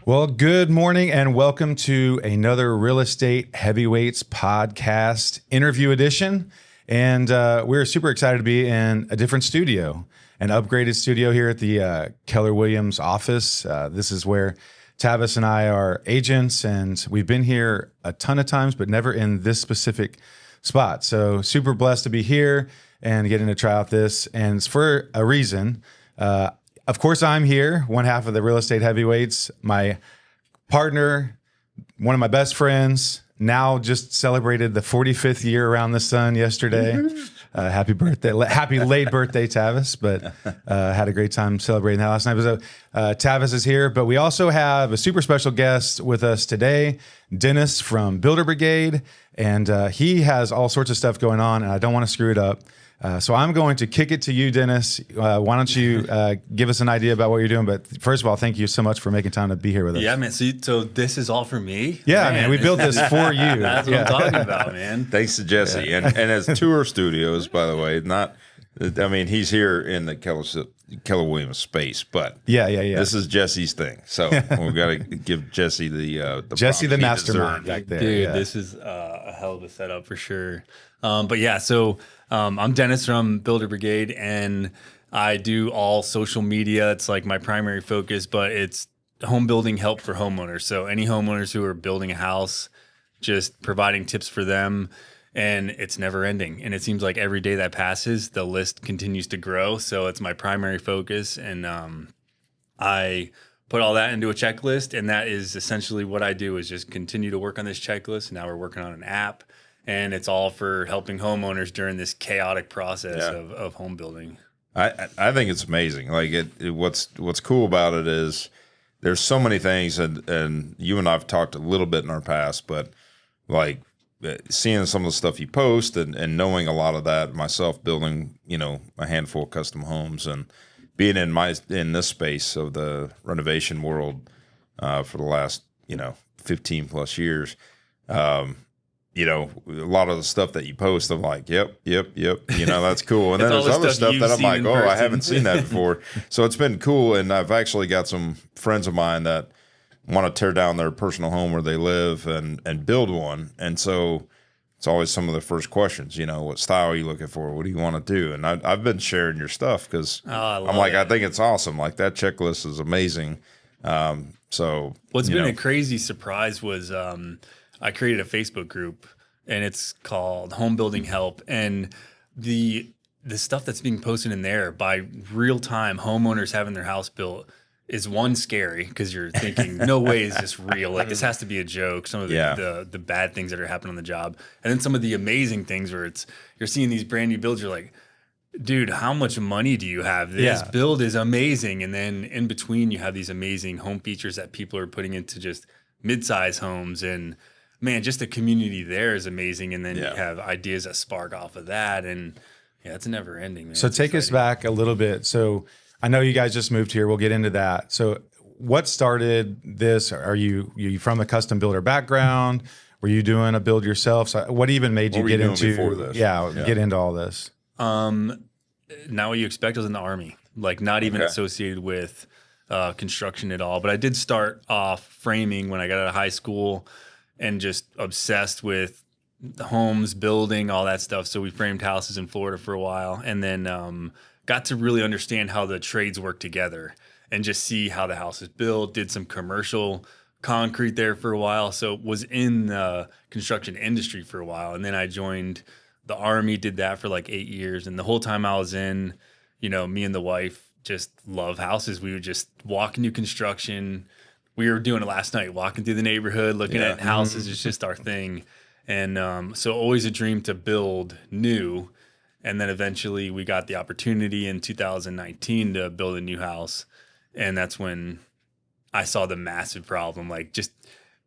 Well, good morning and welcome to another Real Estate Heavyweights podcast interview edition. And we're super excited to be in a different studio, an upgraded studio here at the Keller Williams office. This is where Tavis and I are agents, and we've been here a ton of times, but never in this specific spot. So super blessed to be here and getting to try out this. And it's for a reason. Of course, I'm here, one half of the Real Estate Heavyweights, my partner, one of my best friends, now just celebrated the 45th year around the sun yesterday. Happy birthday, happy late birthday, Tavis, but had a great time celebrating that last night. So Tavis is here, but we also have a super special guest with us today, Dennis from Builder Brigade, and he has all sorts of stuff going on, and I don't want to screw it up. So I'm going to kick it to you, Dennis. Why don't you give us an idea about what you're doing? But first of all, thank you so much for making time to be here with us. Yeah, man. So this is all for me? Yeah, man. We built this for you. That's what I'm talking about, man. Thanks to Jesse. Yeah. And as tour studios, by the way, he's here in the Keller Williams space, but yeah. This is Jesse's thing. So we've got to give Jesse the Jesse the mastermind back there. Dude, This is a hell of a setup for sure. But yeah, so I'm Dennis from Builder Brigade, and I do all social media. It's like my primary focus, but it's home building help for homeowners. So any homeowners who are building a house, just providing tips for them, and it's never ending. And it seems like every day that passes, the list continues to grow. So it's my primary focus, and I put all that into a checklist, and that is essentially what I do is just continue to work on this checklist. Now we're working on an app. And it's all for helping homeowners during this chaotic process of home building. I think it's amazing. Like what's cool about it is there's so many things, and you and I've talked a little bit in our past, but like seeing some of the stuff you post and knowing a lot of that, myself building, a handful of custom homes and being in this space of the renovation world for the last 15 plus years. A lot of the stuff that you post, I'm like, yep. That's cool. And then there's other stuff that I'm like, I haven't seen that before. So it's been cool. And I've actually got some friends of mine that want to tear down their personal home where they live and build one. And so it's always some of the first questions, what style are you looking for? What do you want to do? And I've been sharing your stuff because I think it's awesome. Like that checklist is amazing. So what's been a crazy surprise was, I created a Facebook group, and it's called Home Building Help. And the stuff that's being posted in there by real time homeowners having their house built is one scary because you're thinking, no way is this real. Like this has to be a joke. Some of the bad things that are happening on the job, and then some of the amazing things where you're seeing these brand new builds. You're like, dude, how much money do you have? This build is amazing. And then in between, you have these amazing home features that people are putting into just mid-size homes, and man, just the community there is amazing. And then you have ideas that spark off of that. And it's never ending, man. So take us back a little bit. So I know you guys just moved here. We'll get into that. So what started this? Are you from a custom builder background? Were you doing a build yourself? So what even made you get into before this? Get into all this? Not what you expect. I was in the Army, like not even associated with construction at all. But I did start off framing when I got out of high school, and just obsessed with the homes, building, all that stuff. So we framed houses in Florida for a while, and then got to really understand how the trades work together and just see how the house is built. Did some commercial concrete there for a while. So was in the construction industry for a while. And then I joined the Army, did that for like 8 years. And the whole time I was in, me and the wife just love houses. We would just walk into construction. We were doing it last night, walking through the neighborhood, looking at houses. It's just our thing. And so always a dream to build new. And then eventually we got the opportunity in 2019 to build a new house. And that's when I saw the massive problem, like just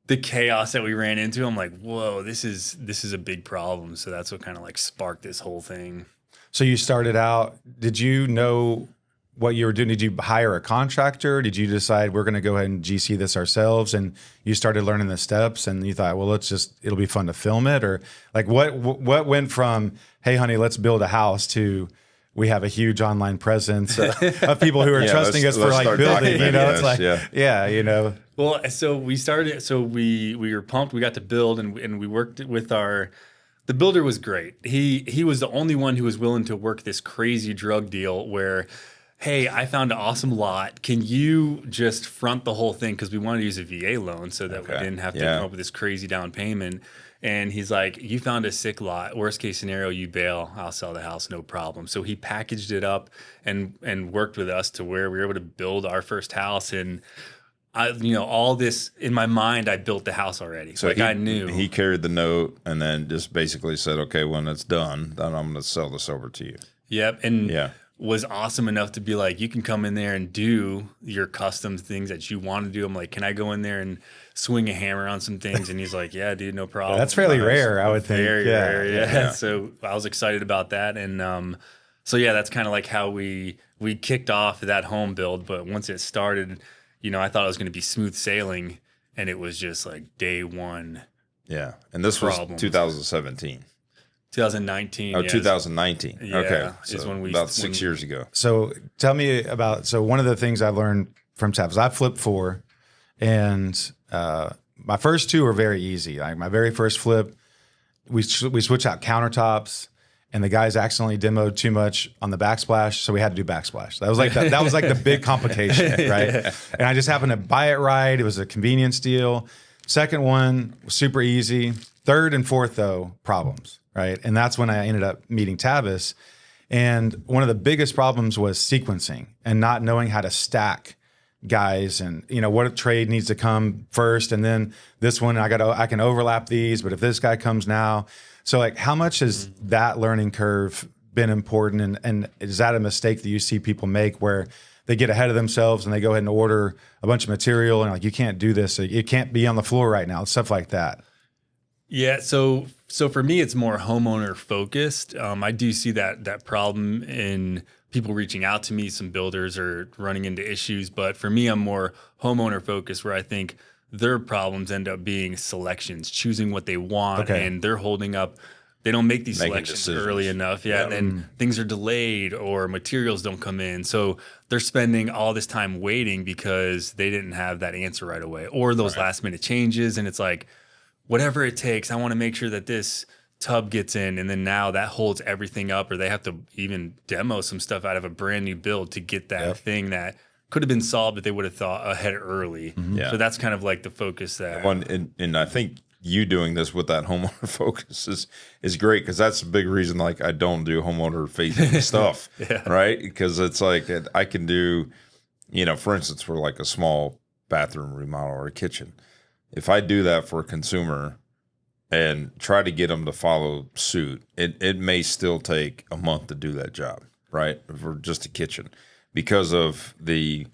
the chaos that we ran into. I'm like, whoa, this is a big problem. So that's what kind of like sparked this whole thing. So you started out, did you know what you were doing? Did you hire a contractor? Did you decide we're going to go ahead and GC this ourselves? And you started learning the steps and you thought, well, it'll be fun to film it? Or like what went from, hey, honey, let's build a house to we have a huge online presence of people who are trusting us for like building, it's like, Well, so we started. So we were pumped. We got to build, and we worked with our. The builder was great. He was the only one who was willing to work this crazy drug deal where, hey, I found an awesome lot. Can you just front the whole thing? Because we wanted to use a VA loan so that we didn't have to come up with this crazy down payment. And he's like, you found a sick lot. Worst case scenario, you bail. I'll sell the house, no problem. So he packaged it up and worked with us to where we were able to build our first house. And all this in my mind, I built the house already. So I knew. He carried the note and then just basically said, okay, when it's done, then I'm going to sell this over to you. Yep. And was awesome enough to be like, you can come in there and do your custom things that you want to do. I'm like, can I go in there and swing a hammer on some things? And he's like, yeah, dude, no problem. That's fairly rare, I would think. Very rare, yeah. So I was excited about that. And that's kind of like how we kicked off that home build. But once it started, I thought it was going to be smooth sailing. And it was just like day one. Yeah. And this problems. Was 2017. 2019. Oh, 2019. Yeah, okay. Is when we about 6 years ago. So tell me about, one of the things I've learned from Tavis, I flipped 4 and my first 2 were very easy. Like my very first flip, we switched out countertops and the guys accidentally demoed too much on the backsplash. So we had to do backsplash. That was like the big complication, right? Yeah. And I just happened to buy it right. It was a convenience deal. Second one was super easy. Third and fourth though, problems. Right. And that's when I ended up meeting Tavis. And one of the biggest problems was sequencing and not knowing how to stack guys and, what trade needs to come first. And then this one, I can overlap these, but if this guy comes now. So like how much has that learning curve been important? And is that a mistake that you see people make where they get ahead of themselves and they go ahead and order a bunch of material and like, you can't do this. It can't be on the floor right now. Stuff like that. Yeah. So for me, it's more homeowner focused. I do see that problem in people reaching out to me. Some builders are running into issues, but for me, I'm more homeowner focused where I think their problems end up being selections, choosing what they want, and they're holding up. They don't make these selections early enough. Yeah. And then things are delayed or materials don't come in. So they're spending all this time waiting because they didn't have that answer right away or those last minute changes. And it's like, whatever it takes, I want to make sure that this tub gets in. And then now that holds everything up, or they have to even demo some stuff out of a brand new build to get that thing that could have been solved if they would have thought ahead early. Mm-hmm. Yeah. So that's kind of like the focus there. And I think you doing this with that homeowner focus is great because that's a big reason like I don't do homeowner facing stuff, right? Because it's like I can do, for instance, for like a small bathroom remodel or a kitchen. If I do that for a consumer and try to get them to follow suit, it may still take a month to do that job, right? For just a kitchen because of the,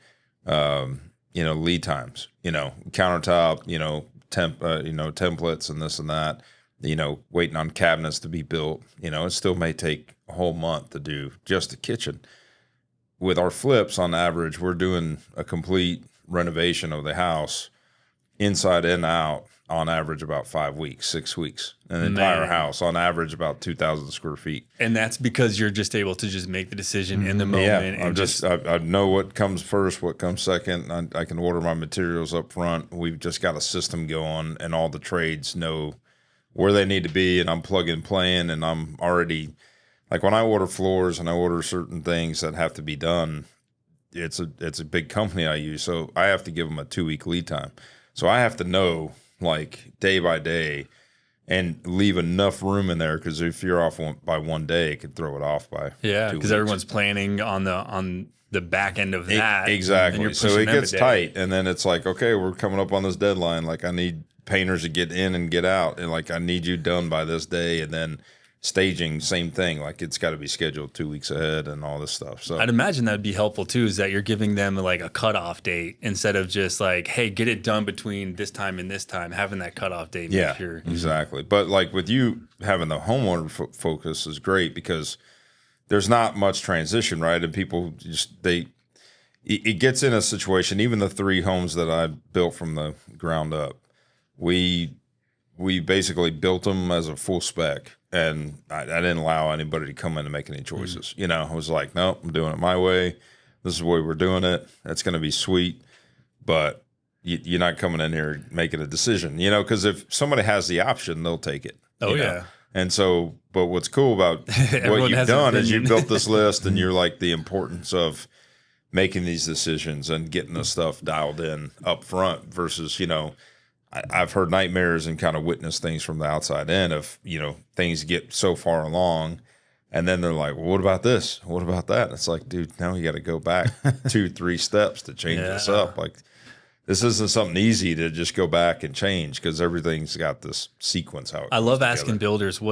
lead times, countertop, templates and this and that, waiting on cabinets to be built, it still may take a whole month to do just the kitchen. With our flips, on average, we're doing a complete renovation of the house inside and out on average about 5 weeks, 6 weeks. An entire house on average about 2,000 square feet. And that's because you're just able to just make the decision in the moment. Yeah, and I know what comes first, what comes second. I can order my materials up front. We've just got a system going and all the trades know where they need to be and I'm plug and playing and I'm already, like when I order floors and I order certain things that have to be done, it's a big company I use. So I have to give them a 2-week lead time. So I have to know like day by day and leave enough room in there because if you're off by 1 day, it could throw it off by 2 weeks. Because everyone's planning on the back end of that. Exactly. So it gets tight. And then it's like, okay, we're coming up on this deadline. Like I need painters to get in and get out. And like I need you done by this day. And then staging, same thing. Like it's got to be scheduled 2 weeks ahead and all this stuff. So I'd imagine that would be helpful too, is that you're giving them like a cutoff date instead of just like, hey, get it done between this time and this time, having that cutoff date. Yeah, exactly. But like with you having the homeowner focus is great because there's not much transition, right? And people just, it gets in a situation, even the 3 homes that I built from the ground up, we basically built them as a full spec. And I didn't allow anybody to come in and make any choices. I was like, no, I'm doing it my way. This is the way we're doing it. That's going to be sweet. But, you're not coming in here making a decision, you know, because if somebody has the option, they'll take it. Oh, you know? yeah. And so, but what's cool about what you've done is you built this list and you're like the importance of making these decisions and getting the stuff dialed in up front versus, you know, I've heard nightmares and kind of witnessed things from the outside in of, you know, things get so far along and then they're like, well, what about this? What about that? And it's like, dude, now you got to go back 2-3 steps to change this up. Like, this isn't something easy to just go back and change because everything's got this sequence. I love asking builders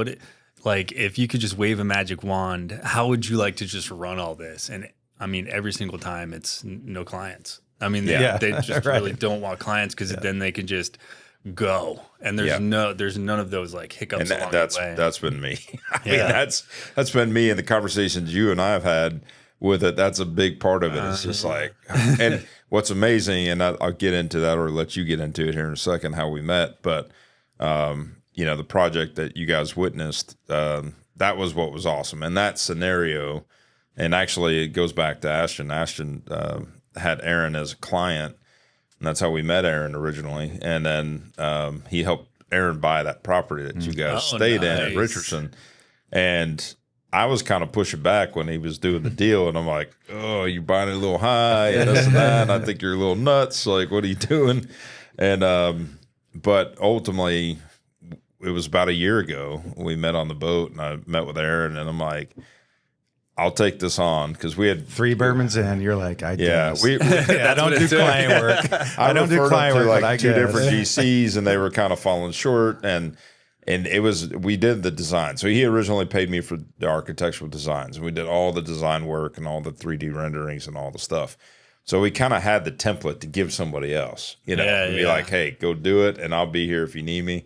like, if you could just wave a magic wand, how would you like to just run all this? And I mean, every single time it's no clients. I mean, they just really don't want clients because then they can just go. And there's none of those like hiccups along the way. That's been me. I mean, that's been me in the conversations you and I have had with it. That's a big part of it. It's just like, and what's amazing, and I'll get into that or let you get into it here in a second, how we met. But, you know, the project that you guys witnessed, that was what was awesome. And that scenario, and actually it goes back to Ashton. Ashton had Aaron as a client, and that's how we met Aaron originally. And then he helped Aaron buy that property that you guys stayed in Richardson. And I was kind of pushing back when he was doing the deal, and I'm like, oh, you're buying it a little high and this and that, and I think you're a little nuts. Like, what are you doing? And but ultimately, it was about a year ago we met on the boat, and I met with Aaron, and I'm like, I'll take this on because we had 3 bourbons in. You're like, I don't do client work. I don't do client work. Like 2 different GCs, and they were kind of falling short, and we did the design. So he originally paid me for the architectural designs, and we did all the design work and all the 3D renderings and all the stuff. So we kind of had the template to give somebody else, you know, be like, hey, go do it, and I'll be here if you need me.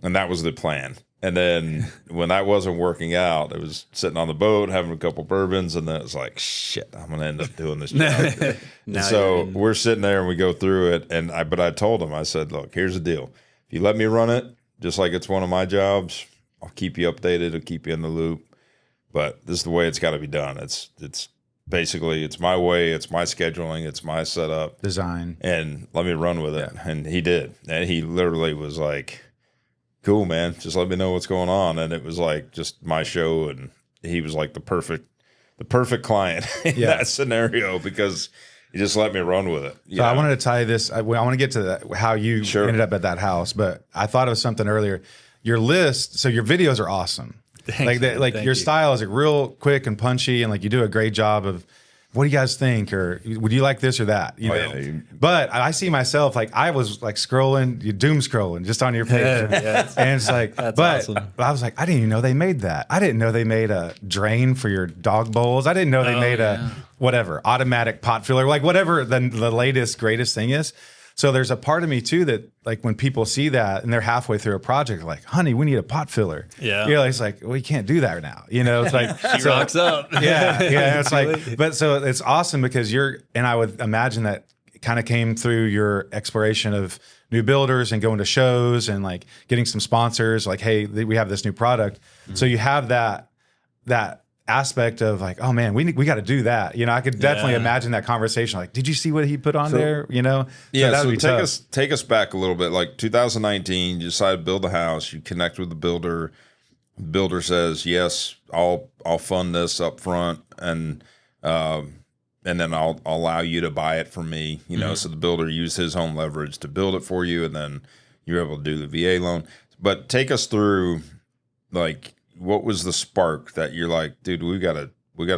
And that was the plan. And then when that wasn't working out, it was sitting on the boat, having a couple bourbons, and then it was like, shit, I'm going to end up doing this job. So we're sitting there and we go through it. But I told him, I said, look, here's the deal. If you let me run it, just like it's one of my jobs, I'll keep you updated. I'll keep you in the loop. But this is the way it's got to be done. It's basically, it's my way. It's my scheduling. It's my setup. Design. And let me run with it. And he did. And he literally was like, cool, man, just let me know what's going on. And it was like just my show, and he was like the perfect client in that scenario because he just let me run with it. So I wanted to tie this. I want to get to how you ended up at that house, but I thought of something earlier. Your list, so your videos are awesome. Thanks, Thank your style is like real quick and punchy, and like you do a great job of, what do you guys think, or would you like this or that? You know? Yeah. But I see myself, like I was like scrolling, doom scrolling just on your page, and it's like, awesome. I was like, I didn't even know they made that. I didn't know they made a drain for your dog bowls. I didn't know they made a whatever automatic pot filler, like whatever the latest greatest thing is. So there's a part of me too that like when people see that and they're halfway through a project, like, honey, we need a pot filler. Yeah. You know, it's like, we can't do that now. You know, it's like, she rocks up. Yeah. It's like, but so it's awesome because and I would imagine that kind of came through your exploration of new builders and going to shows and like getting some sponsors, like, hey, we have this new product. Mm-hmm. So you have that aspect of like, oh man, we got to do that. You know, I could definitely imagine that conversation. Like, did you see what he put on there? You know? So take us back a little bit. Like 2019, you decide to build a house, you connect with the builder. The builder says, yes, I'll fund this up front and then I'll allow you to buy it from me. You know, so the builder used his home leverage to build it for you, and then you're able to do the VA loan. But take us through like, what was the spark that you're like, dude, we gotta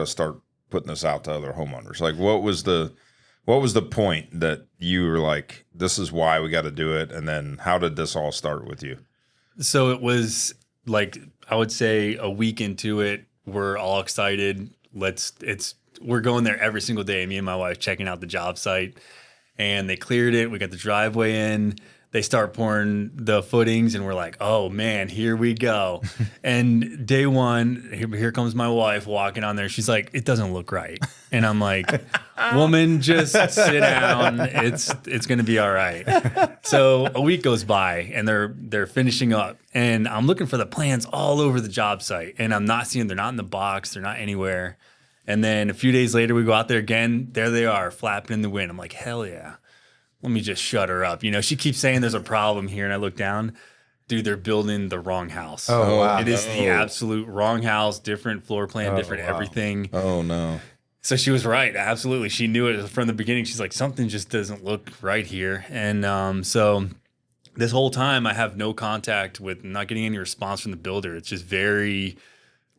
start putting this out to other homeowners? Like, what was the point that you were like, this is why we got to do it? And then how did this all start with you? So it was like, I would say a week into it, we're all excited. We're going there every single day. Me and my wife checking out the job site, and they cleared it. We got the driveway in. They start pouring the footings, and we're like, oh man, here we go. And day one, here comes my wife walking on there. She's like, it doesn't look right. And I'm like, woman, just sit down. It's going to be all right. So a week goes by, and they're finishing up, and I'm looking for the plans all over the job site, and I'm not seeing, they're not in the box. They're not anywhere. And then a few days later, we go out there again. There they are, flapping in the wind. I'm like, hell yeah. let me just shut her up. She keeps saying there's a problem here. And I look down, dude, they're building the wrong house. Oh, wow. It is the absolute wrong house, different floor plan, different everything. Oh, no. So she was right. Absolutely. She knew it from the beginning. She's like, something just doesn't look right here. And so this whole time I have no contact with, not getting any response from the builder. It's just very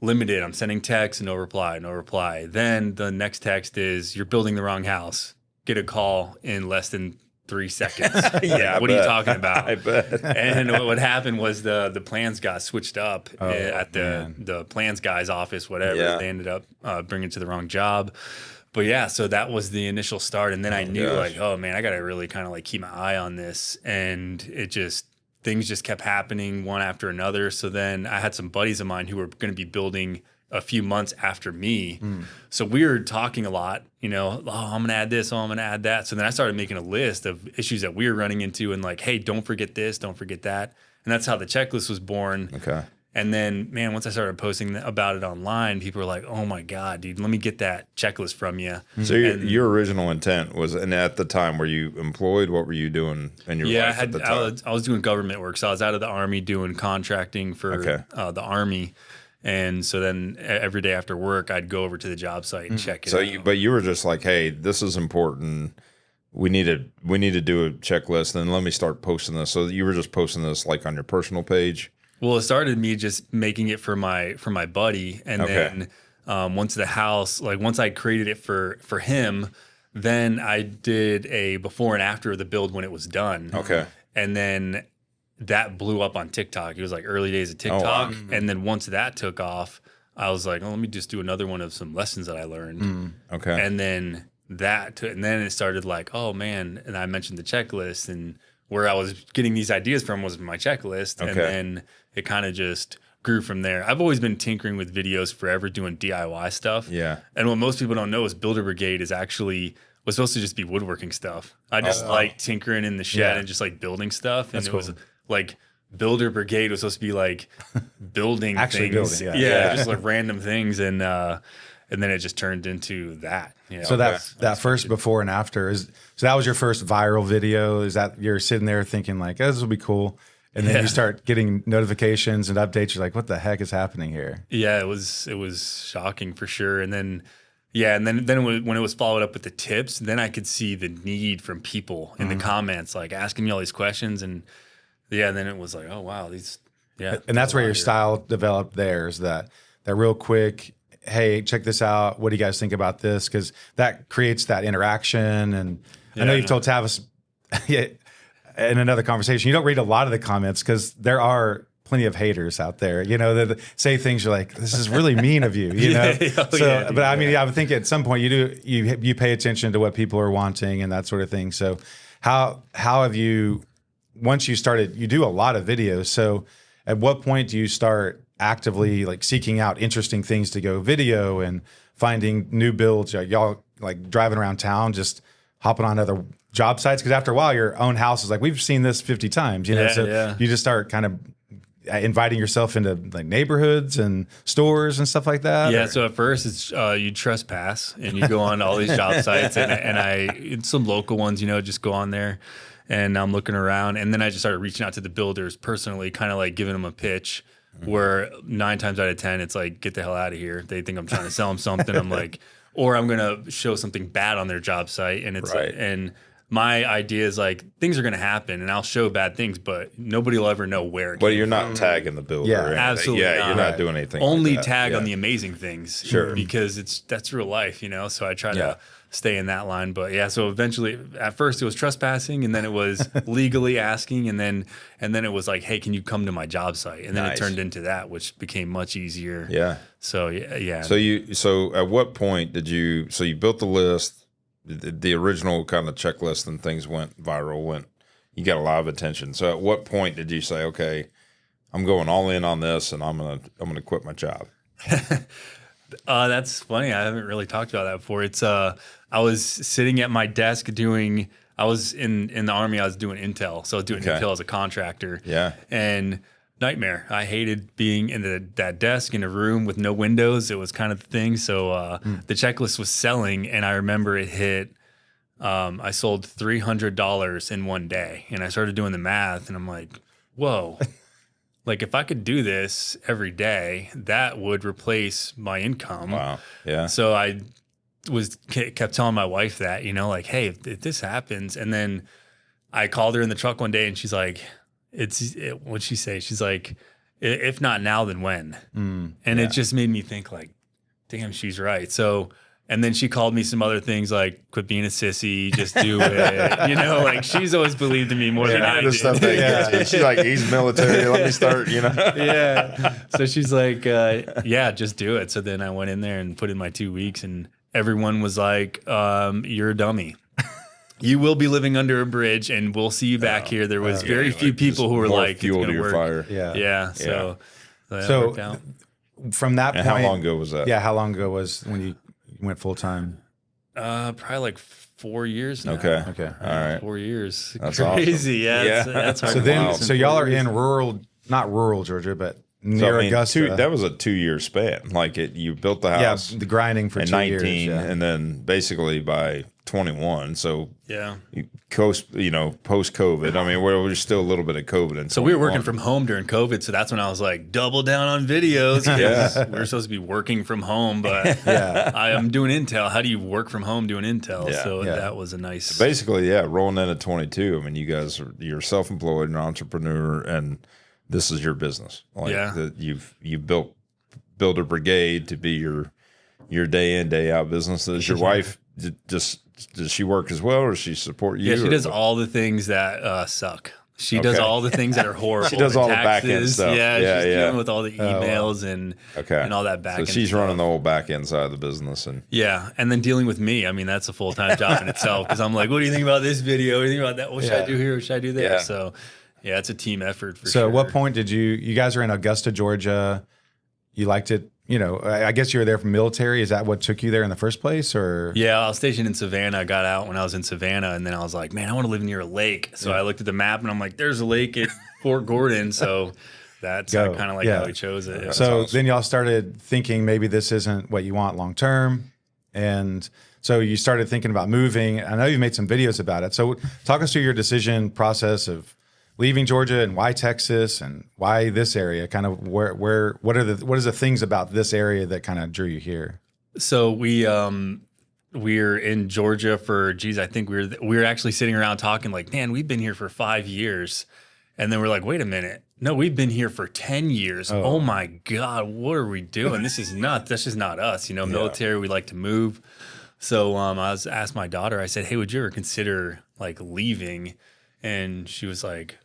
limited. I'm sending texts, no reply, no reply. Then the next text is, you're building the wrong house. Get a call in less than 3 seconds. Yeah, what are you talking about? I bet. And what happened was the plans got switched up at the plans guy's office, whatever. Yeah. They ended up bringing it to the wrong job. But yeah, so that was the initial start. And then I knew like, oh man, I got to really kind of like keep my eye on this. And things just kept happening one after another. So then I had some buddies of mine who were going to be building a few months after me. So we were talking a lot, oh, I'm going to add this, oh, I'm going to add that. So then I started making a list of issues that we were running into and like, hey, don't forget this, don't forget that. And that's how the checklist was born. Okay. And then, man, once I started posting about it online, people were like, oh my God, dude, let me get that checklist from you. So your original intent was, and at the time, were you employed? What were you doing in your life at the time? I was doing government work. So I was out of the Army doing contracting for the Army. And so then every day after work, I'd go over to the job site and check it out. But you were just like, hey, this is important. We need to do a checklist, and let me start posting this. So you were just posting this like on your personal page? Well, it started me just making it for my buddy. And then once I created it for him, then I did a before and after of the build when it was done. Okay. And then that blew up on TikTok. It was like early days of TikTok. Oh, wow. And then once that took off, I was like, let me just do another one of some lessons that I learned. Okay. And then and then it started like, oh man. And I mentioned the checklist, and where I was getting these ideas from was my checklist. Okay. And then it kind of just grew from there. I've always been tinkering with videos forever, doing DIY stuff. Yeah. And what most people don't know is Builder Brigade was supposed to just be woodworking stuff. I just like tinkering in the shed and just like building stuff. And it was like Builder Brigade was supposed to be like building Actually things. building, Just like random things. And then it just turned into that. So that first before and after so that was your first viral video. Is that you're sitting there thinking like, oh, this will be cool. And then you start getting notifications and updates. You're like, what the heck is happening here? Yeah, it was shocking for sure. And then, when it was followed up with the tips, then I could see the need from people in the comments, like asking me all these questions. And then it was like, oh, wow, And that's where your style developed there, is that real quick, hey, check this out. What do you guys think about this? Because that creates that interaction. And I know you've told Tavis in another conversation, you don't read a lot of the comments because there are plenty of haters out there, that say things you're like, this is really mean of you, But I mean, I would think at some point you pay attention to what people are wanting and that sort of thing. So how have you, once you started, you do a lot of videos. So at what point do you start actively like seeking out interesting things to go video and finding new builds? Y'all like driving around town, just hopping on other job sites? Because after a while, your own house is like, we've seen this 50 times, you just start kind of inviting yourself into like neighborhoods and stores and stuff like that. Yeah. So at first it's you trespass and you go on all these job sites and some local ones, just go on there. And I'm looking around, and then I just started reaching out to the builders personally, kind of like giving them a pitch. Where 9 times out of 10, it's like, get the hell out of here. They think I'm trying to sell them something. I'm like, or I'm gonna show something bad on their job site, and it's like, and my idea is like, things are gonna happen, and I'll show bad things, but nobody will ever know where. But you're not tagging the builder. Yeah, or anything. Absolutely. Yeah, you're not doing anything. Only like that. tag on the amazing things, because that's real life, So I try to stay in that line. But so eventually, at first it was trespassing, and then it was legally asking, and then it was like, hey, can you come to my job site? And then it turned into that, which became much easier. Yeah. So yeah. So at what point did you? So you built the list, the original kind of checklist, and things went viral. You got a lot of attention. So at what point did you say, okay, I'm going all in on this, and I'm gonna quit my job? That's funny. I haven't really talked about that before. It's I was sitting at my desk I was in the Army. I was doing Intel, so I was doing Intel as a contractor. Yeah. And nightmare. I hated being in that desk in a room with no windows. It was kind of the thing. So the checklist was selling, and I remember it hit I sold $300 in one day. And I started doing the math and I'm like, whoa, like if I could do this every day, that would replace my income. Wow. Yeah. So I kept telling my wife that, you know, like, hey, if this happens. And then I called her in the truck one day and she's like, what'd she say? She's like, if not now, then when? And it just made me think like, damn, she's right. So, and then she called me some other things like, quit being a sissy, just do it. You know, like she's always believed in me more than I did. Stuff that she's like, he's military, let me start, you know? Yeah. So she's like, yeah, just do it. So then I went in there and put in my 2 weeks and everyone was like, you're a dummy. You will be living under a bridge and we'll see you back here. There was very few people who were like, fuel it's to your work. fire. Yeah. So that So worked out. from that And point, how long ago was that? Yeah, how long ago was when you went full time? Probably like 4 years now. Okay. Okay. All right. 4 years. That's crazy. awesome. Yeah. That's hard So to then, believe. so y'all are in not rural Georgia, but So, near I mean, Augusta. that was a 2-year span. Like you built the house the grinding for in 2 years. 19 Yeah. and then basically by 21. So Yeah. post COVID. I mean, we're still a little bit of COVID. In So we were working 21. from home during COVID. So that's when I was like, double down on videos. Yeah. We were supposed to be working from home, but Yeah. I am doing Intel. How do you work from home doing Intel? Yeah. So Yeah. that was a nice. Basically, yeah, rolling in at 22. I mean, you guys you're self-employed, an entrepreneur, and this is your business. Like Yeah. You've built Builder Brigade to be your day in, day out business. Does your wife does she work as well, or does she support you? Yeah, she or does what? all the things that suck. She does Okay. all the things that are horrible. She does all the taxes. back-end stuff. Yeah, Yeah, she's yeah. dealing with all the emails and all that back So end she's stuff. running the whole back end side of the business, and Yeah, and then dealing with me. I mean, that's a full-time job in itself because I'm like, what do you think about this video? What do you think about that? What should I do here? What should I do there? Yeah. So, yeah, it's a team effort for So sure. at what point did you guys are in Augusta, Georgia? You liked it, you know, I guess you were there from military. Is that what took you there in the first place, or? Yeah, I was stationed in Savannah. I got out when I was in Savannah, and then I was like, man, I want to live near a lake. So I looked at the map, and I'm like, there's a lake at Fort Gordon. So that's kind of like how we chose it. So awesome. then y'all started thinking maybe this isn't what you want long term. And so you started thinking about moving. I know you made some videos about it. So talk us through your decision process of leaving Georgia and why Texas and why this area, kind of what is the things about this area that kind of drew you here? So we're in Georgia for, I think we were actually sitting around talking like, man, we've been here for 5 years. And then we're like, wait a minute. No, we've been here for 10 years. Oh my God, what are we doing? This is nuts. That's just not us. You know, military, we like to move. So I asked my daughter, I said, hey, would you ever consider like leaving? And she was like,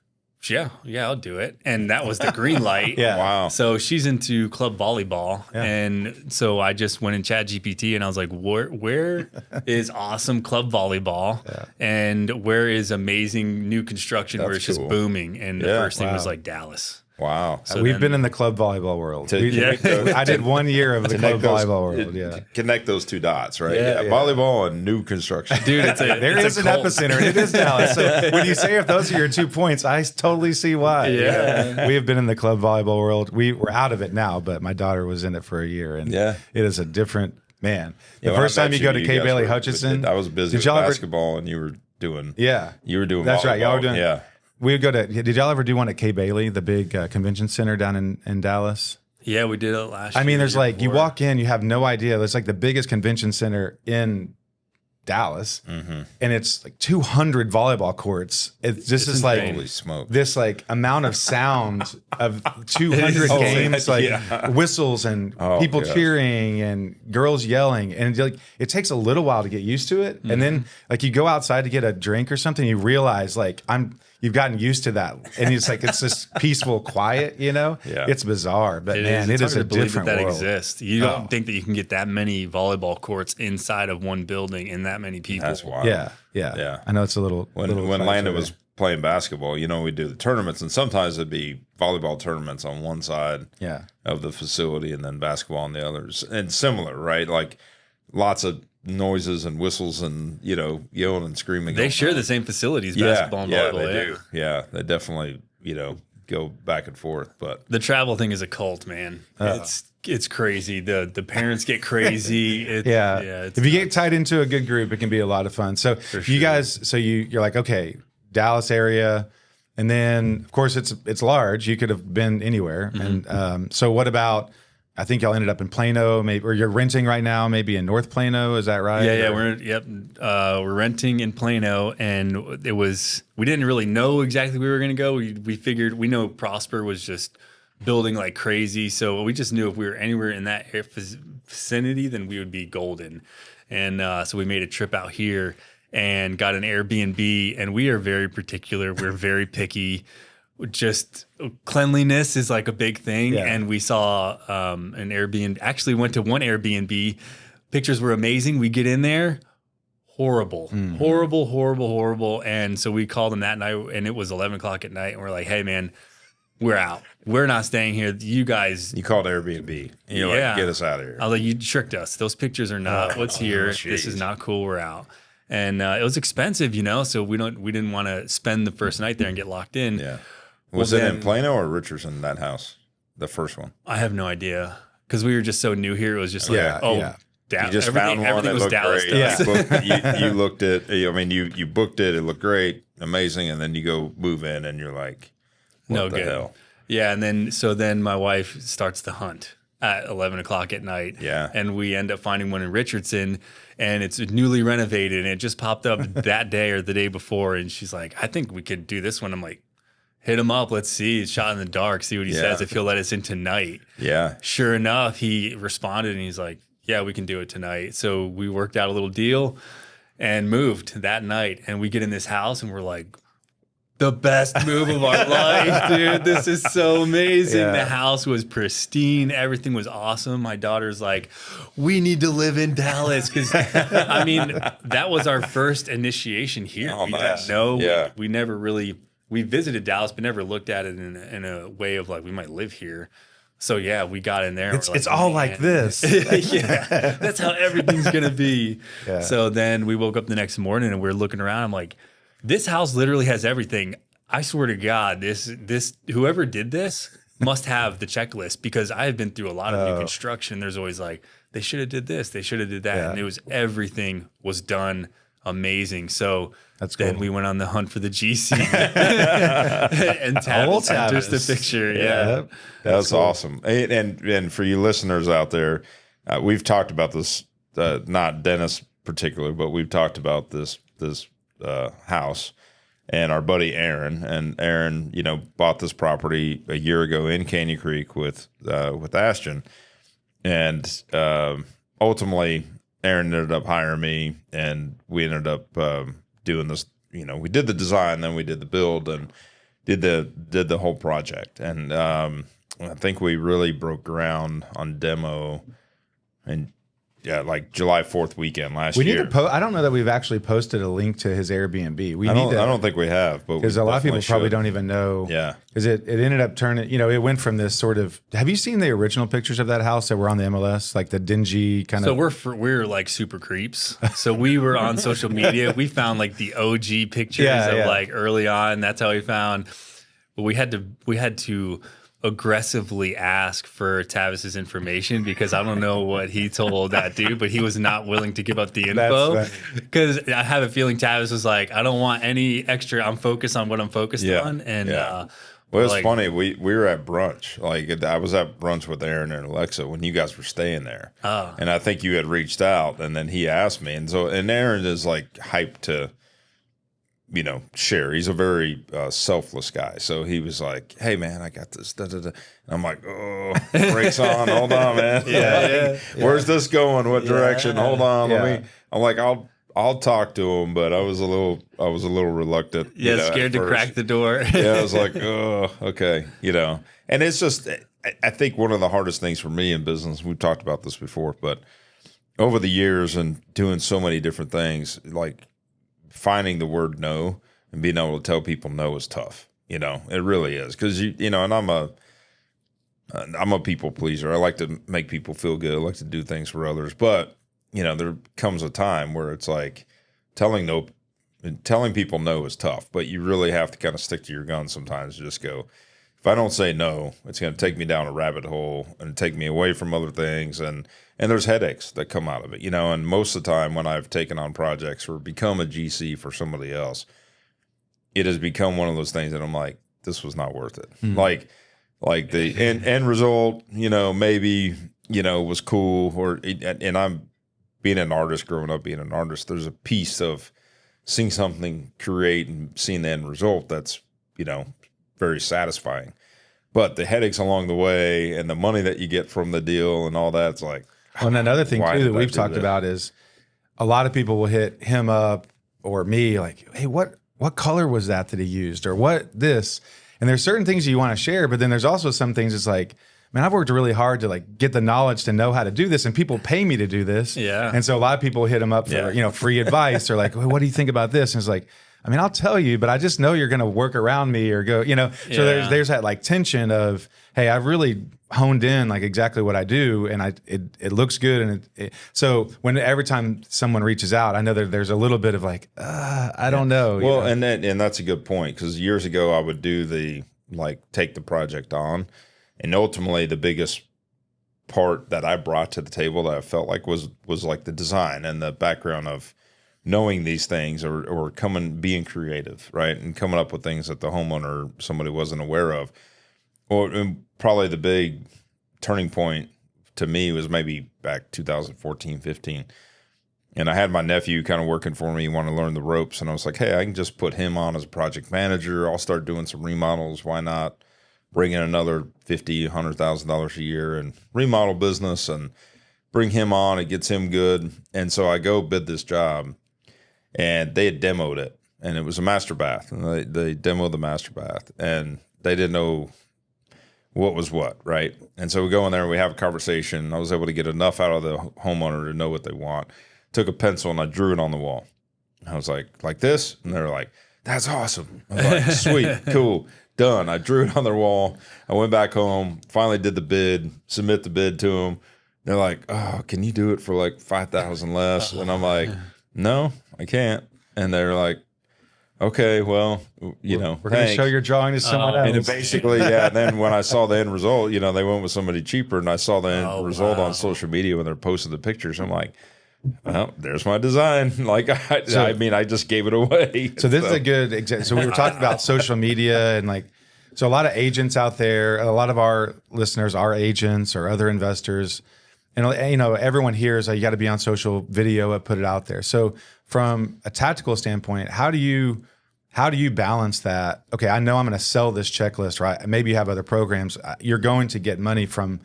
yeah, I'll do it. And that was the green light. Yeah. wow. So she's into club volleyball. Yeah. And so I just went in ChatGPT and I was like, where is awesome club volleyball? Yeah. And where is amazing new construction where That's it's cool. just booming? And the Yeah. first thing was Wow. like Dallas. Wow. So We've then- been in the club volleyball world. Yeah. I did 1 year of the club Connect those- volleyball world. Yeah. Connect those two dots, right? Yeah, yeah. Volleyball and new construction. Dude, it's There is a an cult. epicenter, and it is Dallas. So when you say if those are your 2 points, I totally see why. Yeah. We have been in the club volleyball world. We're out of it now, but my daughter was in it for a year, and Yeah. it is a different man. The Yeah, when first I time met you go to K guys Bailey were- Hutchinson, I was busy did with y'all ever? basketball, and you were doing Yeah, volleyball. right. Y'all were doing. Yeah. We would go to. Did y'all ever do one at K Bailey, the big convention center down in Dallas? Yeah, we did it last year. I mean, there's the year like you before. walk in, you have no idea. It's like the biggest convention center in Dallas, Mm-hmm. and it's like 200 volleyball courts. It's just this like insane. Holy smoke. this like amount of sound of 200 Oh, games, like yeah. whistles and Oh, people gosh. cheering and girls yelling, and like it takes a little while to get used to it, and then like you go outside to get a drink or something, you realize like you've gotten used to that, and it's like it's this peaceful quiet, you know. Yeah. It's bizarre, but man, It's it is hard a to believe different that world. exists. You don't Oh. think that you can get that many volleyball courts inside of one building and that many people. That's wild. Yeah. I know it's a little. When little Landon crazy. was playing basketball, you know, we do the tournaments, and sometimes it'd be volleyball tournaments on one side Yeah. of the facility and then basketball on the others. And similar, right? Like lots of noises and whistles and, you know, yelling and screaming. They going share on. the same facilities, basketball and volleyball. they do. Yeah, they definitely, you know, go back and forth. But the travel thing is a cult, man. It's crazy. The parents get crazy. If you get tied into a good group, it can be a lot of fun. So you guys, you're like, okay, Dallas area, and then of course it's large. You could have been anywhere. And so what about? I think y'all ended up in Plano, maybe, or you're renting right now, maybe in North Plano. Is that right? Yeah. We're renting in Plano, and we didn't really know exactly where we were going to go. We figured, we know Prosper was just building like crazy, so we just knew if we were anywhere in that vicinity, then we would be golden. And so we made a trip out here and got an Airbnb, and we are very particular. We're very picky. Just cleanliness is like a big thing. And we saw an Airbnb, actually went to one Airbnb. Pictures were amazing. We get in there, horrible. And so we called them that night, and it was 11 o'clock at night. And we're like, hey man, we're out. We're not staying here. You guys. You called Airbnb. And you're like, get us out of here. I was like, you tricked us. Those pictures are not what's here. This is not cool. We're out. And it was expensive, so we didn't want to spend the first night there and get locked in. Yeah. Was it in Plano or Richardson, that house, the first one? I have no idea, because we were just so new here. It was just like, Dallas. You just found one that looked Dallas great. You looked at, you booked it. It looked great, amazing, and then you go move in, and you're like, what the hell? Yeah, and then my wife starts the hunt at 11 o'clock at night. Yeah, and we end up finding one in Richardson, and it's newly renovated, and it just popped up that day or the day before, and she's like, I think we could do this one. I'm like, hit him up. Let's see. It's shot in the dark. See what he says. If he'll let us in tonight. Yeah. Sure enough, he responded and he's like, yeah, we can do it tonight. So we worked out a little deal and moved that night. And we get in this house and we're like, the best move of our life, dude. This is so amazing. The house was pristine. Everything was awesome. My daughter's like, we need to live in Dallas. Because, I mean, that was our first initiation here. Oh, we nice. didn't know. We never really... We visited Dallas, but never looked at it in a way of like, we might live here. So yeah, we got in there. It's all like this. Yeah, that's how everything's going to be. Yeah. So then we woke up the next morning and we were looking around. I'm like, this house literally has everything. I swear to God, this whoever did this must have the checklist, because I have been through a lot of new construction. There's always like, they should have did this. They should have did that. Yeah. And everything was done amazing. So then we went on the hunt for the GC and Tavis enters the picture. Yeah. That's cool. Awesome. And for you listeners out there, we've talked about this, not Dennis particularly, but we've talked about this house and our buddy Aaron. And Aaron, bought this property a year ago in Canyon Creek with Ashton. And ultimately, Aaron ended up hiring me, and we ended up doing this. We did the design, then we did the build, and did the whole project. And I think we really broke ground on demo, and like July 4th weekend last year. We need to I don't know that we've actually posted a link to his Airbnb. I don't think we have, but because a lot of people probably don't even know. Yeah, because it ended up turning. It went from this sort of. Have you seen the original pictures of that house that were on the MLS, like the dingy kind of? So we're like super creeps. So we were on social media. We found like the OG pictures of like early on. That's how we found. But we had to aggressively ask for Tavis's information, because I don't know what he told that dude, but he was not willing to give up the info, because I have a feeling Tavis was like, I don't want any extra. I'm focused on what I'm focused on. And well, it's funny. We were at brunch. Like, I was at brunch with Aaron and Alexa when you guys were staying there. And I think you had reached out, and then he asked me, and Aaron is like hyped to share. He's a very selfless guy. So he was like, hey, man, I got this. Da, da, da. And I'm like, oh, brakes on. Hold on, man. Where's this going? What direction? Hold on. I'm like, I'll talk to him, but I was a little reluctant. Scared to crack the door. I was like, oh, okay. And it's just, I think one of the hardest things for me in business, we've talked about this before, but over the years and doing so many different things, like, finding the word no and being able to tell people no is tough. It really is, because and I'm a people pleaser. I like to make people feel good. I like to do things for others, but there comes a time where it's like telling people no is tough. But you really have to kind of stick to your guns sometimes. And just go, if I don't say no, it's going to take me down a rabbit hole and take me away from other things. And there's headaches that come out of it, and most of the time when I've taken on projects or become a GC for somebody else, it has become one of those things that I'm like, this was not worth it. Like the end result, maybe, was cool, and I'm being an artist, growing up being an artist, there's a piece of seeing something create and seeing the end result that's, very satisfying. But the headaches along the way and the money that you get from the deal and all that's like. Well, and another thing too that we've talked about is a lot of people will hit him up or me like, hey, what color was that he used, or what this? And there's certain things you want to share, but then there's also some things it's like, man, I've worked really hard to like get the knowledge to know how to do this, and people pay me to do this. Yeah. And so a lot of people hit him up for, free advice, or like, well, what do you think about this? And it's like, I mean, I'll tell you, but I just know you're going to work around me or go, so there's that like tension of, hey, I've really honed in like exactly what I do, and it looks good. And so every time someone reaches out, I know that there's a little bit of like, I don't know. Well, and that's a good point, because years ago I would do take the project on, and ultimately the biggest part that I brought to the table that I felt like was like the design and the background of knowing these things, or being creative, right, and coming up with things that the homeowner, somebody wasn't aware of. And probably the big turning point to me was maybe back 2014, 15. And I had my nephew kind of working for me, want to learn the ropes. And I was like, hey, I can just put him on as a project manager. I'll start doing some remodels. Why not bring in another $50,000, $100,000 a year and remodel business and bring him on? It gets him good. And so I go bid this job, and they had demoed it, and it was a master bath. And they demoed the master bath, and they didn't know what was what, right? And so we go in there and we have a conversation. I was able to get enough out of the homeowner to know what they want. Took a pencil and I drew it on the wall. I was like this? And they were like, that's awesome. I was like, sweet, cool, done. I drew it on their wall. I went back home, finally did the bid, submit the bid to them. They're like, oh, can you do it for like 5,000 less? And I'm like, no, I can't. And they're like, okay, well, we're going to show your drawing to someone else. And it basically, then when I saw the end result, they went with somebody cheaper, and I saw the end result on social media when they're posting the pictures. I'm like, well, there's my design. Like, I just gave it away. So this is a good example. So we were talking about social media, and so a lot of agents out there, a lot of our listeners are agents or other investors. And, everyone hears you got to be on social video and put it out there. So from a tactical standpoint, how do you balance that? Okay, I know I'm going to sell this checklist, right? Maybe you have other programs. You're going to get money from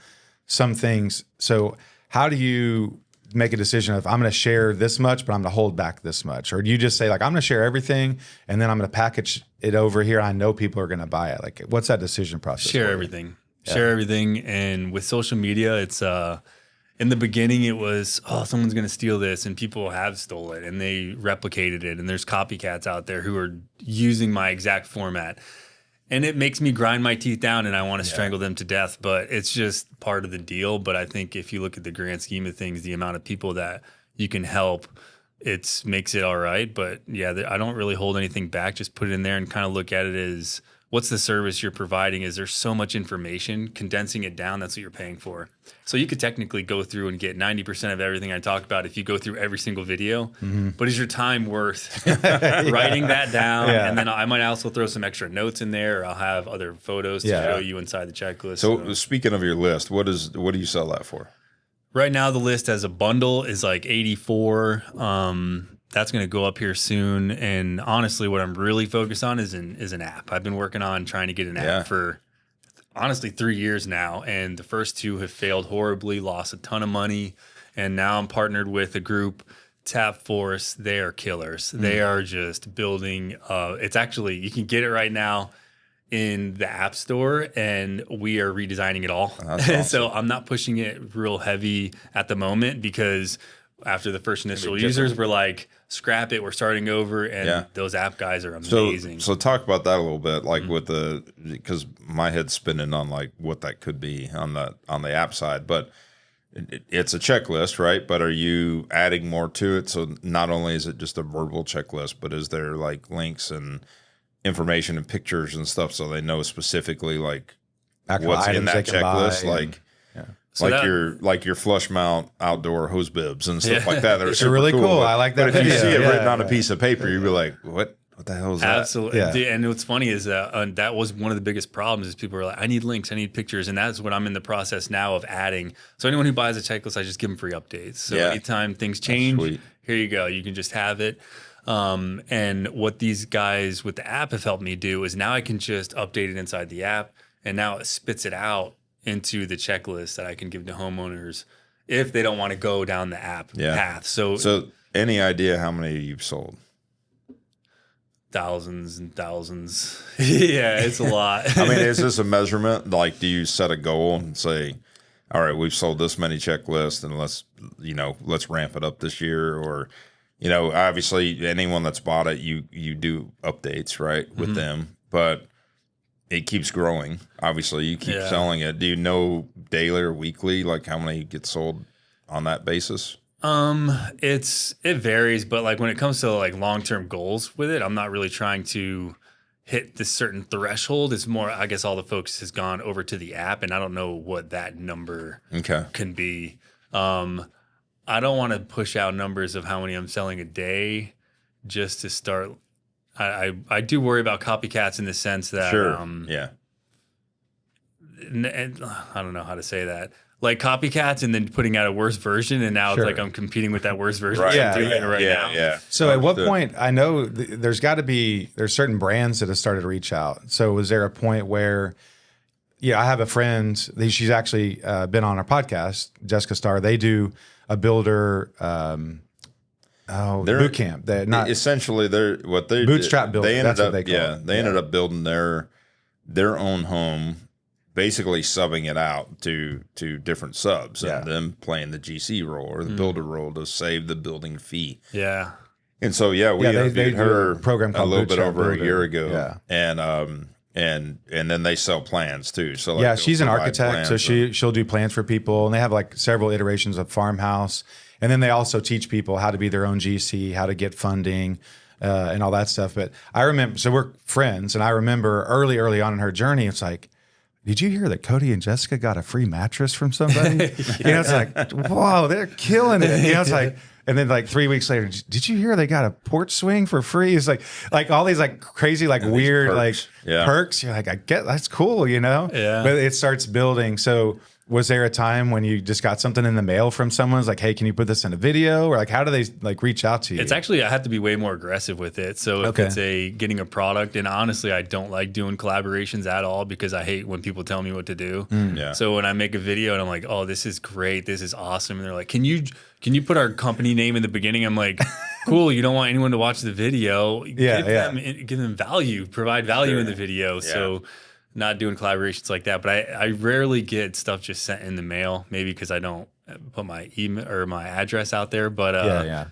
some things. So how do you make a decision of, I'm going to share this much, but I'm going to hold back this much? Or do you just say, I'm going to share everything, and then I'm going to package it over here, I know people are going to buy it? What's that decision process? Share everything. Share everything. And with social media, it's in the beginning, it was, someone's going to steal this, and people have stole it, and they replicated it, and there's copycats out there who are using my exact format. And it makes me grind my teeth down, and I want to strangle them to death, but it's just part of the deal. But I think if you look at the grand scheme of things, the amount of people that you can help, it makes it all right. But I don't really hold anything back. Just put it in there and kind of look at it as, what's the service you're providing? Is there so much information? Condensing it down, that's what you're paying for. So you could technically go through and get 90% of everything I talk about if you go through every single video. Mm-hmm. But is your time worth writing that down? Yeah. And then I might also throw some extra notes in there, or I'll have other photos to show you inside the checklist. So speaking of your list, what do you sell that for? Right now, the list as a bundle is like 84. That's going to go up here soon. And honestly, what I'm really focused on is an app. I've been working on trying to get an app for honestly 3 years now. And the first 2 have failed horribly, lost a ton of money. And now I'm partnered with a group, Tap Force. They are killers. They are just building. It's actually, you can get it right now in the App Store, and we are redesigning it all. Awesome. So I'm not pushing it real heavy at the moment, because after the first initial users were like, scrap it, we're starting over, and those app guys are amazing. So talk about that a little bit, with because my head's spinning on what that could be on the app side, but it's a checklist, right? But are you adding more to it? So not only is it just a verbal checklist, but is there links and information and pictures and stuff, so they know specifically like Actual what's in items that they can checklist, buy like. So like your flush mount outdoor hose bibs and stuff like that. They're super really cool. I like that But if you video. see it Yeah, written on a yeah. piece of paper, you'd be like, what the hell is that? Absolutely. Yeah. And what's funny is that that was one of the biggest problems is people were like, I need links, I need pictures. And that's what I'm in the process now of adding. So anyone who buys a checklist, I just give them free updates. So anytime things change, sweet. here you go. You can just have it. And what these guys with the app have helped me do is now I can just update it inside the app. And now it spits it out into the checklist that I can give to homeowners if they don't want to go down the app path. So any idea how many you've sold? Thousands and thousands. Yeah, it's a lot. I mean, is this a measurement? Like, do you set a goal and say, all right, we've sold this many checklists and let's ramp it up this year? Or, obviously anyone that's bought it, you do updates, right, with them, but it keeps growing. Obviously, you keep selling it. Do you know daily or weekly, like how many get sold on that basis? It varies, but like when it comes to like long-term goals with it, I'm not really trying to hit this certain threshold. It's more, I guess all the focus has gone over to the app, and I don't know what that number can be. I don't want to push out numbers of how many I'm selling a day just to start. I do worry about copycats in the sense that and I don't know how to say that. Like copycats and then putting out a worse version, and now it's like I'm competing with that worse version. Right. I'm doing it right now. Yeah. So at what point, I know there's certain brands that have started to reach out. So was there a point where, I have a friend, she's actually been on our podcast, Jessica Starr. They do a builder boot camp. They're not essentially bootstrap builder. They ended that's up, what they call it. They ended up building their own home, basically subbing it out to different subs and them playing the GC role or the builder role to save the building fee. Yeah. And so we interviewed her a program called a little bit Bootstrap over Builder. a year ago. Yeah. And then they sell plans too. So she's an architect, so she'll do plans for people, and they have like several iterations of farmhouse. And then they also teach people how to be their own GC, how to get funding, and all that stuff. But I remember, so we're friends, and I remember early on in her journey, it's like, did you hear that Cody and Jessica got a free mattress from somebody? It's like, whoa, they're killing it. It's like, and then like 3 weeks later, did you hear they got a porch swing for free? It's like all these like crazy, like weird, perks. Perks. You're like, I get that's cool, Yeah. But it starts building. So was there a time when you just got something in the mail from someone? It's like, hey, can you put this in a video? Or like, how do they like reach out to you? It's actually, I have to be way more aggressive with it. So if it's getting a product, and honestly, I don't like doing collaborations at all because I hate when people tell me what to do. So when I make a video and I'm like, oh, this is great, this is awesome. And they're like, can you put our company name in the beginning? I'm like, cool. You don't want anyone to watch the video. Give them value, provide value in the video. So not doing collaborations like that, but I rarely get stuff just sent in the mail, maybe because I don't put my email or my address out there. But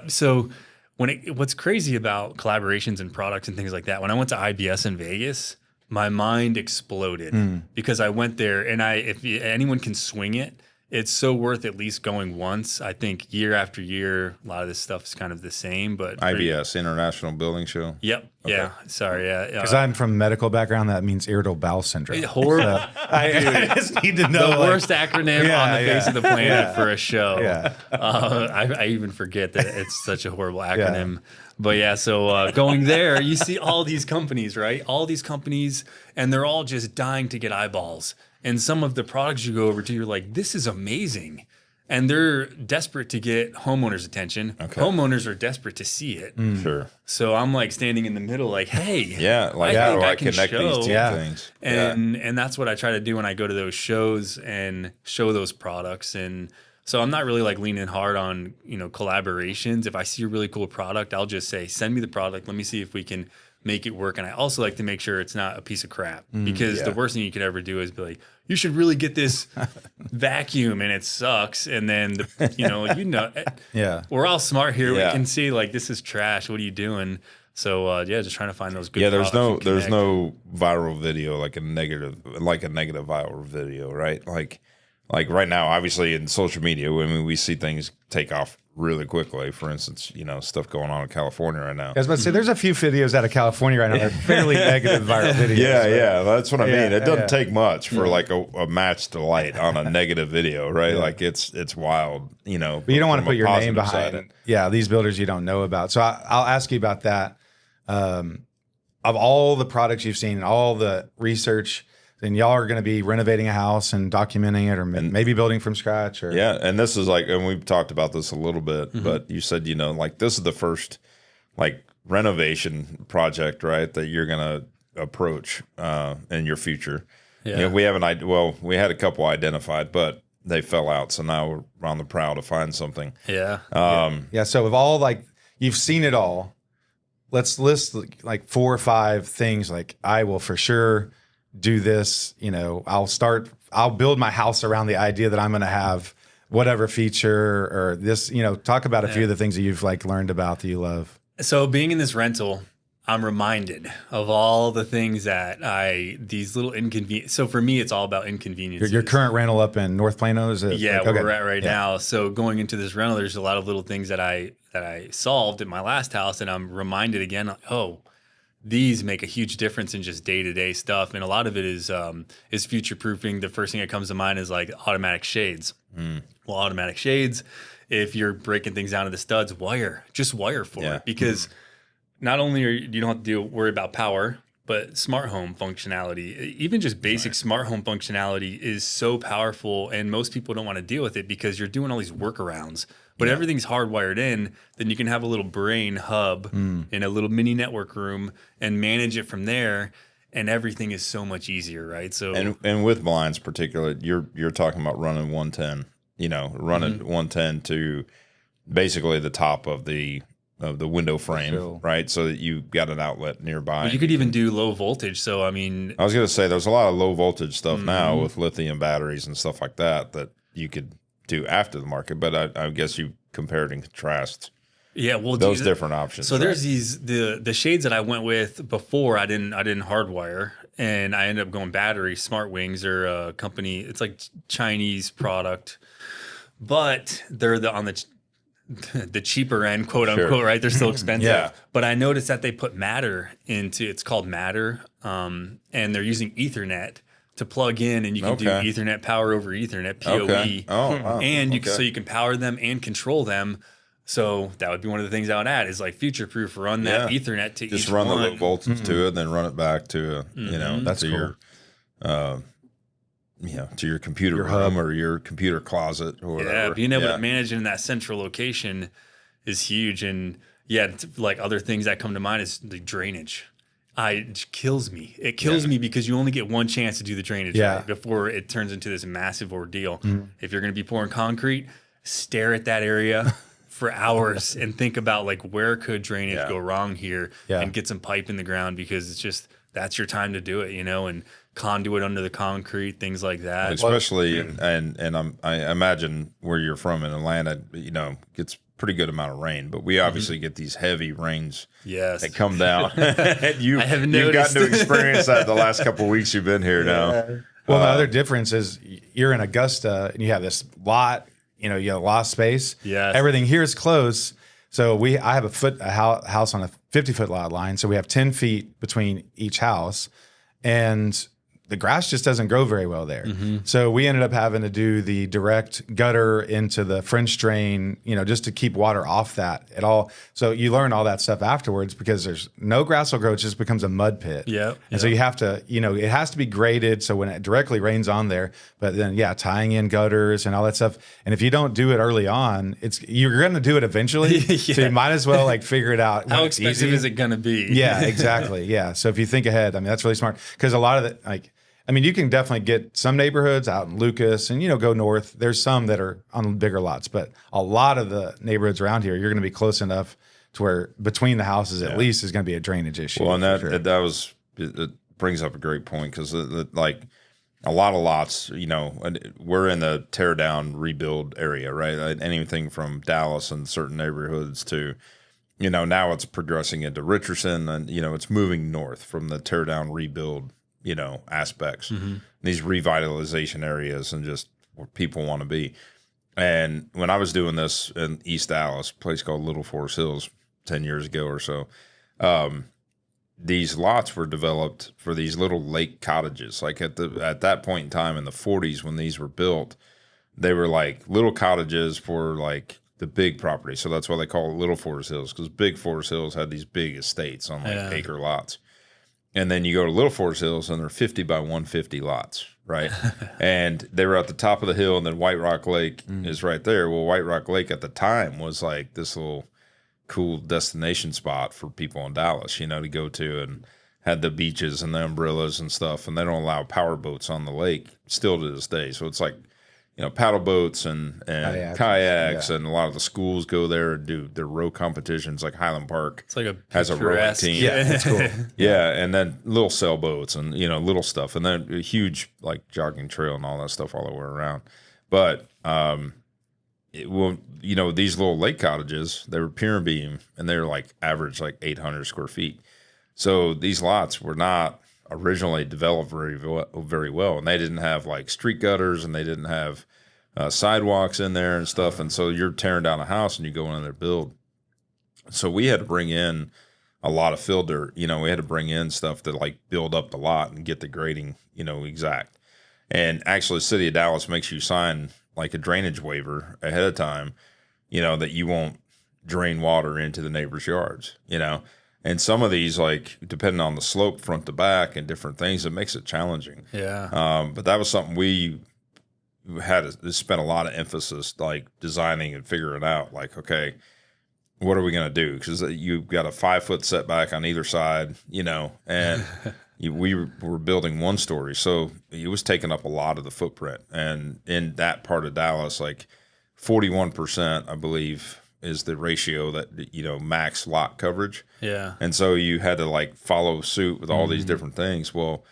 so what's crazy about collaborations and products and things like that, when I went to IBS in Vegas, my mind exploded because I went there, and if anyone can swing it, it's so worth at least going once. I think year after year, a lot of this stuff is kind of the same. But IBS, International Building Show. Yep. Okay. Yeah. Sorry. Yeah. Because I'm from a medical background, that means irritable bowel syndrome. Horrible. So I just need to know the worst acronym on the face of the planet for a show. Yeah. I even forget that it's such a horrible acronym. But so going there, you see all these companies, right? All these companies, and they're all just dying to get eyeballs. And some of the products you go over to, you're like, this is amazing. And they're desperate to get homeowners' attention. Okay. Homeowners are desperate to see it. Sure. So I'm like standing in the middle like, hey. I connect these two things. And that's what I try to do when I go to those shows and show those products. And so I'm not really like leaning hard on, collaborations. If I see a really cool product, I'll just say, send me the product. Let me see if we can make it work. And I also like to make sure it's not a piece of crap, because the worst thing you could ever do is be like, you should really get this vacuum and it sucks. And then, we're all smart here. We can see like, this is trash. What are you doing? So just trying to find those good there's no viral video like a negative viral video, right? Like right now, obviously in social media, we see things take off really quickly. For instance, stuff going on in California right now. I was about to say, there's a few videos out of California right now that are fairly negative viral videos. Yeah, that's what I mean. It doesn't take much for like a match to light on a negative video, right? Like it's wild, But you don't want to put your name behind it. Yeah, these builders you don't know about. So I'll ask you about that. Of all the products you've seen and all the research, then y'all are going to be renovating a house and documenting it, or maybe building from scratch. Yeah, and this is and we've talked about this a little bit, but you said, this is the first renovation project, right, that you're going to approach in your future. Yeah, we haven't. We had a couple identified, but they fell out. So now we're on the prowl to find something. Yeah. So with all you've seen it all, let's list 4 or 5 things. I will for sure do this, I'll build my house around the idea that I'm going to have whatever feature or this, talk about a few of the things that you've learned about that you love. So being in this rental, I'm reminded of all the things that these little inconvenience. So for me, it's all about inconveniences. Your current rental up in North Plano is it? Yeah, where we're at right now. So going into this rental, there's a lot of little things that I solved at my last house, and I'm reminded again, these make a huge difference in just day-to-day stuff. And a lot of it is future-proofing. The first thing that comes to mind is automatic shades. Well, automatic shades, if you're breaking things down to the studs, just wire for it. Because not only you don't have to worry about power, but smart home functionality, even just basic smart home functionality is so powerful. And most people don't want to deal with it because you're doing all these workarounds. But everything's hardwired in, then you can have a little brain hub in a little mini network room and manage it from there, and everything is so much easier, right? So and with blinds particularly, you're talking about running 110, running 110 to basically the top of the window frame, right? So that you got an outlet nearby. Well, you could even do low voltage. So I was going to say there's a lot of low voltage stuff now with lithium batteries and stuff like that you could do after the market, but I guess you compared and contrast those different options. So there's the shades that I went with before. I didn't hardwire, and I ended up going battery. Smart Wings are a company. It's like Chinese product, but they're on the cheaper end, quote unquote, right? They're still expensive. But I noticed that they put Matter into, it's called Matter, and they're using Ethernet to plug in, and you can do Ethernet power over Ethernet, PoE. Okay. Oh, wow. And so you can power them and control them. So that would be one of the things I would add is future proof, run that Ethernet to just each run one. the low voltage to it, then run it back to that's to cool. to your computer room or your computer closet or whatever. Yeah, being able to manage it in that central location is huge. And other things that come to mind is the drainage. It kills me. It kills me because you only get one chance to do the drainage before it turns into this massive ordeal. If you're going to be pouring concrete, stare at that area for hours and think about where could drainage go wrong here and get some pipe in the ground, because it's just that's your time to do it, and conduit under the concrete, things like that. Especially I imagine where you're from in Atlanta, gets pretty good amount of rain, but we obviously get these heavy rains that come down. You've gotten to experience that the last couple of weeks you've been here now. Well, the other difference is you're in Augusta and you have this lot, you have a lot of space. Yes. Everything here is close. So I have a house on a 50-foot lot line. So we have 10 feet between each house, and the grass just doesn't grow very well there. So we ended up having to do the direct gutter into the French drain, just to keep water off that at all. So you learn all that stuff afterwards, because there's no grass will grow. It just becomes a mud pit. And so you have to, it has to be graded. So when it directly rains on there, but then tying in gutters and all that stuff. And if you don't do it early on, you're going to do it eventually. So you might as well figure it out. How expensive is it going to be? Yeah, exactly. Yeah. So if you think ahead, that's really smart, because a lot of it, you can definitely get some neighborhoods out in Lucas and, go north. There's some that are on bigger lots, but a lot of the neighborhoods around here, you're going to be close enough to where between the houses at least is going to be a drainage issue. Well, and it brings up a great point, because a lot of lots, we're in the tear down rebuild area, right? Anything from Dallas and certain neighborhoods to, now it's progressing into Richardson, and, it's moving north from the tear down rebuild aspects, these revitalization areas, and just where people want to be. And when I was doing this in East Dallas, a place called Little Forest Hills, 10 years ago or so, these lots were developed for these little lake cottages. Like at that point in time in the 40s when these were built, they were like little cottages for like the big property. So that's why they call it Little Forest Hills, because big Forest Hills had these big estates on like acre lots. And then you go to Little Forest Hills and they're 50 by 150 lots, right? And they were at the top of the hill, and then White Rock Lake is right there. Well, White Rock Lake at the time was like this little cool destination spot for people in Dallas, you know, to go to, and had the beaches and the umbrellas and stuff. And they don't allow power boats on the lake still to this day. So it's like, you know, paddle boats and kayaks, and a lot of the schools go there and do their row competitions. Like Highland Park, it's like a has a rowing team. Yeah, that's cool. Yeah, and then little sailboats and, you know, little stuff, and then a huge like jogging trail and all that stuff all the way around. But you know, these little lake cottages, they were pier and beam, and they were like average like 800 square feet. So these lots were not originally developed very well, and they didn't have like street gutters, and they didn't have sidewalks in there and stuff. And so you're tearing down a house and you go in there to build. So we had to bring in a lot of fill dirt. You know, we had to bring in stuff to like build up the lot and get the grading, you know, exact. And actually, the city of Dallas makes you sign like a drainage waiver ahead of time, you know, that you won't drain water into the neighbors' yards, you know. And some of these, like, depending on the slope front to back and different things, it makes it challenging. Yeah. But that was something we had to spend a lot of emphasis, like, designing and figuring out, like, okay, what are we going to do? Because you've got a 5-foot setback on either side, you know, and we were building one story. So it was taking up a lot of the footprint. And in that part of Dallas, like 41%, I believe, is the ratio that, you know, max lot coverage. Yeah. And so you had to like follow suit with all these different things. Well,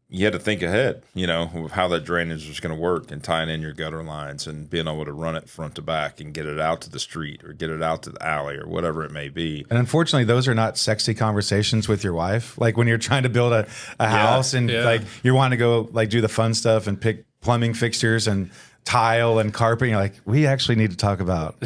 you had to think ahead, you know, of how that drainage was going to work, and tying in your gutter lines and being able to run it front to back and get it out to the street or get it out to the alley or whatever it may be. And unfortunately, those are not sexy conversations with your wife. Like when you're trying to build a house and like you want to go like do the fun stuff and pick plumbing fixtures and tile and carpet, you're like, we actually need to talk about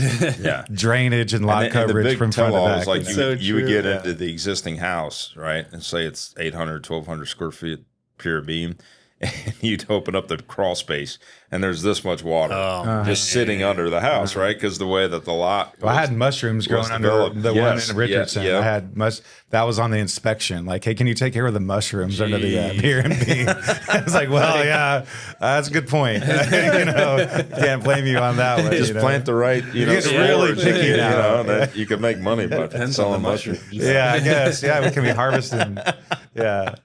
drainage and lot coverage from front to back. Like you would get into the existing house, right, and say it's 800, 1,200 square feet pure beam, and you'd open up the crawl space, and there's this much water just sitting under the house, right? Because the way that the lot I had mushrooms growing under the one in Richardson. I had that was on the inspection. Like, hey, can you take care of the mushrooms under the pier and beam? I was like, well, yeah, that's a good point. You know, can't blame you on that one. Just plant the right, you know, it's really picky you now. know, that you can make money by selling mushrooms. Yeah, I guess. Yeah, we can be harvesting. Yeah.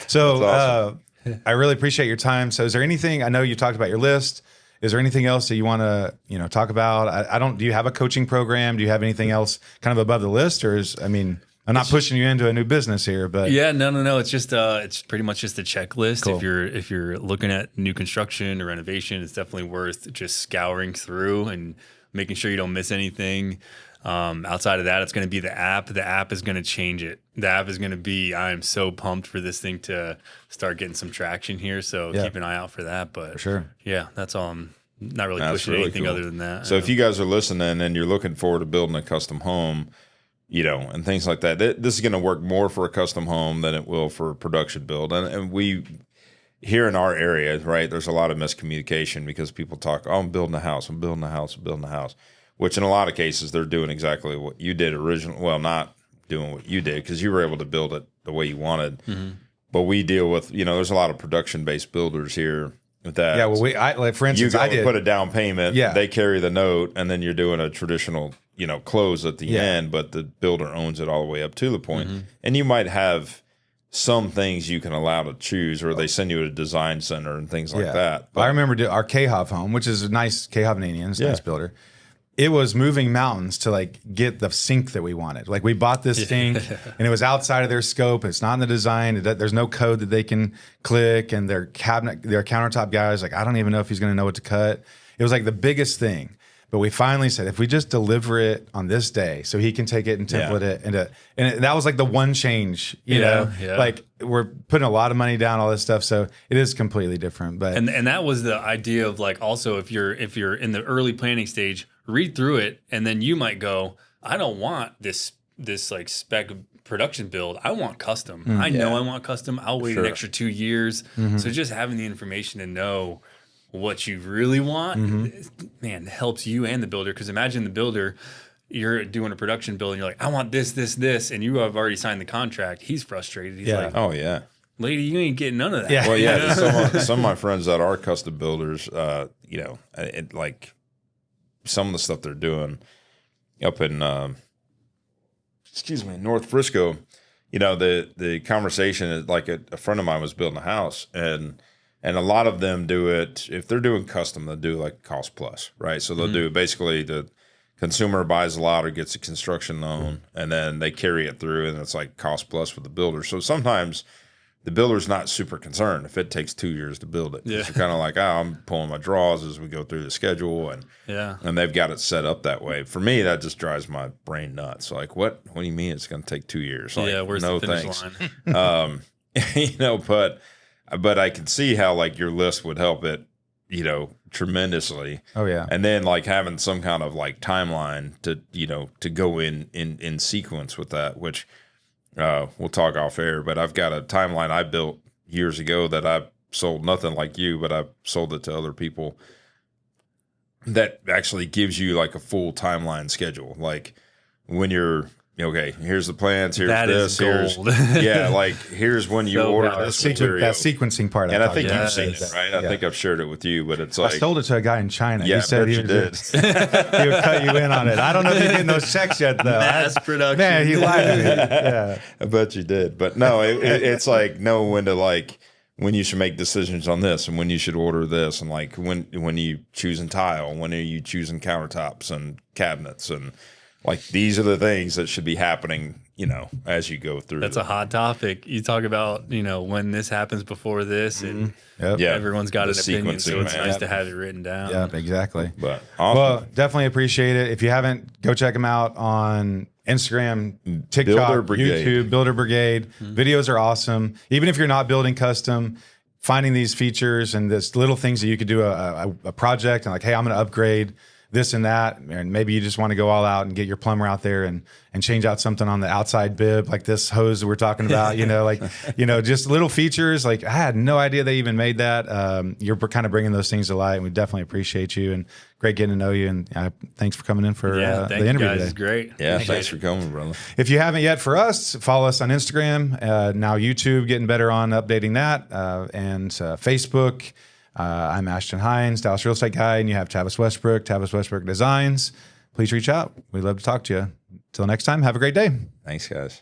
So awesome. I really appreciate your time. So is there anything, I know you talked about your list. Is there anything else that you want to, you know, talk about? Do you have a coaching program? Do you have anything else kind of above the list? Or I'm not pushing you into a new business here, but no. It's just it's pretty much just a checklist. Cool. If you're looking at new construction or renovation, it's definitely worth just scouring through and making sure you don't miss anything. Outside of that, it's going to be the app. The app is going to change it. The app is going to be, I am so pumped for this thing to start getting some traction here. So keep an eye out for that. But for sure. Yeah, that's all. I'm not really pushing anything cool. other than that. So if you guys are listening and you're looking forward to building a custom home, you know, and things like that, this is going to work more for a custom home than it will for a production build. And we, here in our area, right, there's a lot of miscommunication because people talk, I'm building a house. Which in a lot of cases, they're doing exactly what you did originally. Well, not doing what you did because you were able to build it the way you wanted. Mm-hmm. But we deal with, you know, there's a lot of production-based builders here with that. Yeah, well, like for instance, I did put a down payment. Yeah. They carry the note, and then you're doing a traditional, you know, close at the end, but the builder owns it all the way up to the point. Mm-hmm. And you might have some things you can allow to choose, or they send you to a design center and things like that. But I remember our K-Hov home, which is a nice K-Hovnanian, it's a nice builder. It was moving mountains to like get the sink that we wanted. Like we bought this sink and it was outside of their scope. It's not in the design. There's no code that they can click, and their countertop guy is like, I don't even know if he's going to know what to cut. It was like the biggest thing. But we finally said, if we just deliver it on this day, so he can take it and template it, and that was like the one change, you know, like we're putting a lot of money down, all this stuff. So it is completely different. But and that was the idea of like, also if you're in the early planning stage, read through it, and then you might go, I don't want this like spec production build. I want custom. I know I want custom. I'll wait an extra 2 years. So just having the information to know what you really want, man, helps you and the builder. Because imagine the builder, you're doing a production build and you're like, I want this, and you have already signed the contract. He's frustrated. He's like, oh yeah, lady, you ain't getting none of that. Yeah. Well, yeah. some of my friends that are custom builders, you know, like some of the stuff they're doing up in, North Frisco, you know, the conversation is like a friend of mine was building a house, and a lot of them do it, if they're doing custom, they'll do like cost plus, right? So they'll do basically the consumer buys a lot or gets a construction loan, and then they carry it through, and it's like cost plus with the builder. So sometimes the builder's not super concerned if it takes 2 years to build it. Yeah. They're kind of like, I'm pulling my draws as we go through the schedule, and they've got it set up that way. For me, that just drives my brain nuts. Like, what do you mean it's going to take 2 years? Like, where's no the finish line? You know, but I can see how like your list would help it, you know, tremendously. Oh yeah. And then like having some kind of like timeline to, you know, to go in sequence with that, which we'll talk off air, but I've got a timeline I built years ago that I sold, nothing like you, but I sold it to other people, that actually gives you like a full timeline schedule. Like when you're, okay, here's the plans, here's that this, is gold. here's like here's when you order this material. That sequencing part, and I think you've seen it, right? I think I've shared it with you, but it's like I sold it to a guy in China. Yeah, he said he did. he would cut you in on it. I don't know if you're getting those checks yet, though. Mass production. Man, he lied to me. Yeah, I bet you did, but no, it's like know when to like when you should make decisions on this and when you should order this, and like when you choosing tile, when are you choosing countertops and cabinets, and like these are the things that should be happening, you know, as you go through. That's a hot topic. You talk about, you know, when this happens before this, and everyone's got an opinion, so it's nice to have it written down. Yeah, exactly. But awesome. Well, definitely appreciate it. If you haven't, go check them out on Instagram, TikTok, YouTube, Builder Brigade. Videos are awesome. Even if you're not building custom, finding these features and this little things that you could do a project and like, hey, I'm going to upgrade this and that, and maybe you just want to go all out and get your plumber out there and change out something on the outside bib, like this hose that we're talking about, you know, like, you know, just little features. Like I had no idea they even made that. You're kind of bringing those things to light, and we definitely appreciate you, and great getting to know you. And thanks for coming in for the interview today. It's great. Yeah, thanks for coming, brother. If you haven't yet, for us, follow us on Instagram, now YouTube, getting better on updating that, and Facebook. I'm Ashton Hines, Dallas Real Estate Guy, and you have Tavis Westbrook Designs. Please reach out. We'd love to talk to you. Till next time, have a great day. Thanks, guys.